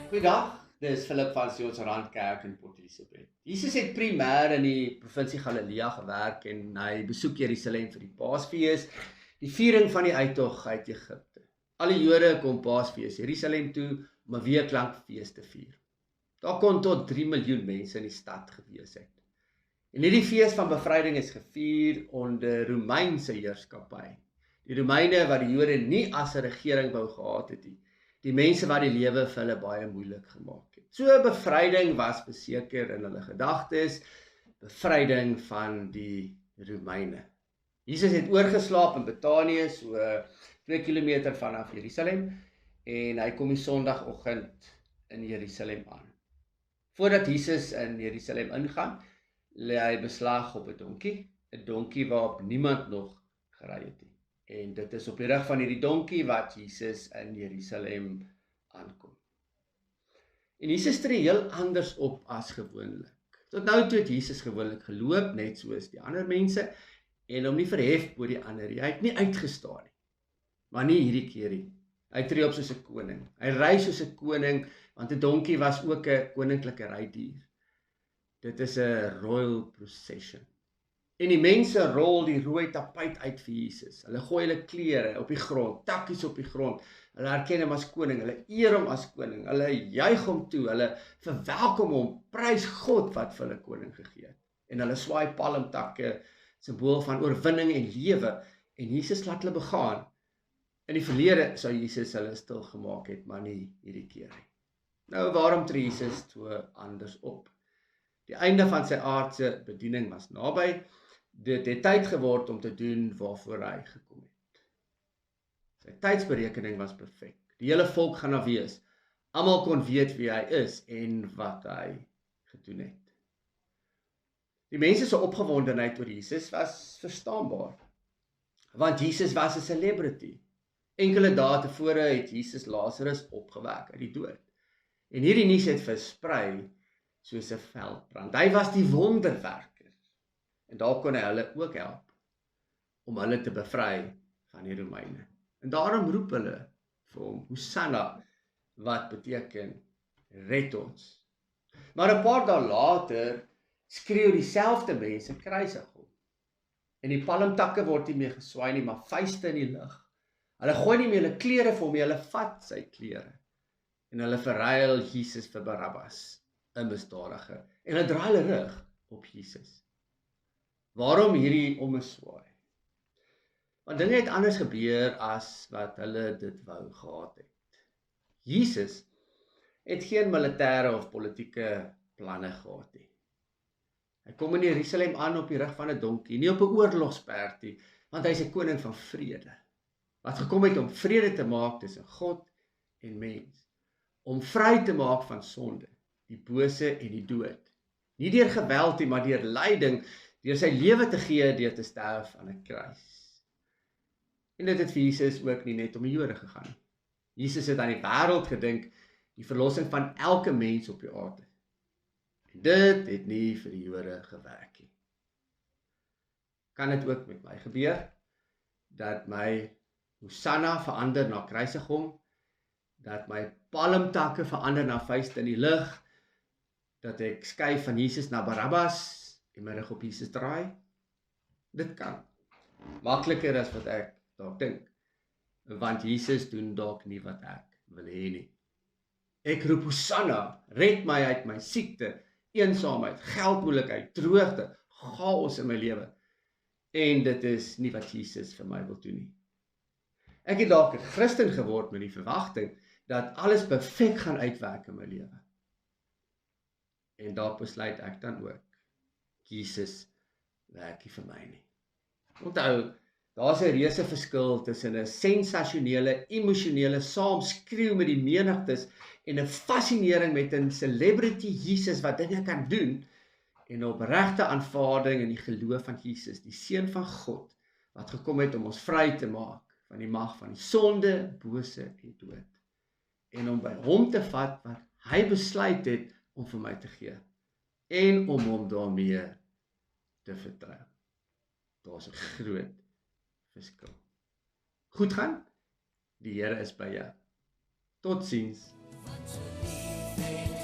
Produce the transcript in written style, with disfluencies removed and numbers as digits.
Goeiedag, dis Philip van Sionsrand Kerk in Port Elizabeth. Jesus het primêr in die provinsie Galilea gewerk en hy besoek Jerusalem vir die Paasfees, die viering van die uittog uit Egipte. Alle Jode kom Paasfees Jerusalem toe om 'n week lank fees te vier. Daar kon tot 3 miljoen mense in die stad gewees het. En hierdie fees van bevryding is gevier onder Romeinse heerskappy. Die Romeine wat die Jode nie as 'n regering wou gehad het nie. Die mense wat die lewe vir hulle baie moeilik gemaak het. So bevryding was beseker in hulle gedagtes, bevryding van die Romeine. Jesus het oorgeslaap in Betanië, so 2 kilometer vanaf Jerusalem, en hy kom die Sondagoggend in Jerusalem aan. Voordat Jesus in Jerusalem ingaan, lê hy beslag op 'n donkie waarop niemand nog gery het nie. En dit is op die rug van hierdie donkie wat Jesus in Jerusalem aankom. En Jesus tree heel anders op as gewoonlik. Tot nou toe het Jesus gewoonlik geloop, net soos die ander mense, en hom nie verhef bo die ander nie. Hy het nie uitgestaan nie, maar nie hierdie keer nie. Hy tree op soos 'n koning. Hy ry soos 'n koning, want 'n donkie was ook 'n koninklike rydier. Dit is 'n royal procession. En die mense rol die rooi tapuit uit vir Jesus. Hulle gooi hulle klere op die grond, takkies op die grond. Hulle erken hom as koning, hulle eer hom as koning, hulle juig hom toe, hulle verwelkom hom, prys God wat vir hulle koning gegee het. En hulle swaai palmtakke, simbool van oorwinning en lewe, en Jesus laat hulle begaan. In die verlede sou Jesus hulle stil gemaak het, maar nie hierdie keer nie. Nou, waarom tree Jesus so anders op? Die einde van sy aardse bediening was naby. Dit het tyd geword om te doen waarvoor hy gekom het. Sy tydsberekening was perfek. Die hele volk gaan daar wees. Almal kon weet wie hy is en wat hy gedoen het. Die mense se opgewondenheid oor Jesus was verstaanbaar, want Jesus was 'n celebrity. Enkele dae tevore het Jesus Lazarus opgewek uit die dood. En hierdie nuus het versprei soos 'n veldbrand. Hy was die wonderwerker. En daar kon hy hulle ook help om hulle te bevry van die Romeine. En daarom roep hulle vir hom Hosanna, wat beteken red ons. Maar 'n paar dae later skreeu dieselfde mense kruisig hom. En die palmtakke word nie meer geswaai nie, maar vuiste in die lug. Hulle gooi nie meer hulle klere vir hom nie, hulle vat sy klere. En hulle verruil Jesus vir Barabbas, 'n misdadiger. En hulle draai hulle rug op Jesus. Waarom hierdie ommeswaai? Want dinge het anders gebeur as wat hulle dit wou gehad het. Jesus het geen militêre of politieke planne gehad nie. Hy kom in Jerusalem aan op die rug van 'n donkie, nie op 'n oorlogsperd nie, want hy is 'n koning van vrede. Wat gekom het om vrede te maak tussen God en mens. Om vry te maak van sonde, die bose en die dood. Nie deur geweld nie, maar deur lyding, deur sy lewe te gee, deur te sterf aan 'n kruis. En dit het vir Jesus ook nie net om die Jode gegaan. Jesus het aan die wêreld gedink, die verlossing van elke mens op die aarde. En dit het nie vir die Jode gewerk nie. Kan dit ook met my gebeur, dat my Hosanna verander na kruisiging, dat my palmtakke verander na vuiste in die lug, dat ek skuif van Jesus na Barabbas en my rug op Jesus draai? Dit kan. Makliker as wat ek dalk dink, want Jesus doen dalk nie wat ek wil hê nie. Ek roep Hosanna, red my uit my siekte, eensaamheid, geldmoeilikheid, droogte, chaos in my lewe. En dit is nie wat Jesus vir my wil doen nie. Ek het dalk 'n Christen geword met die verwagting dat alles perfek gaan uitwerk in my lewe. En dalk besluit ek dan ook, Jesus werk nie vir my nie. Onthou, daar's 'n reuse verskil tussen 'n sensasionele, emosionele saamskreeu met die menigtes en 'n fascinering met 'n celebrity Jesus wat dinge kan doen, en 'n opregte aanvaarding in die geloof van Jesus, die Seun van God, wat gekom het om ons vry te maak van die mag van die sonde, bose en dood. En om by hom te vat wat hy besluit het om vir my te gee. En om hom daarmee te vertrou. Daar's 'n groot verskil. Goed gaan, die Here is by jou. Totsiens. Amen.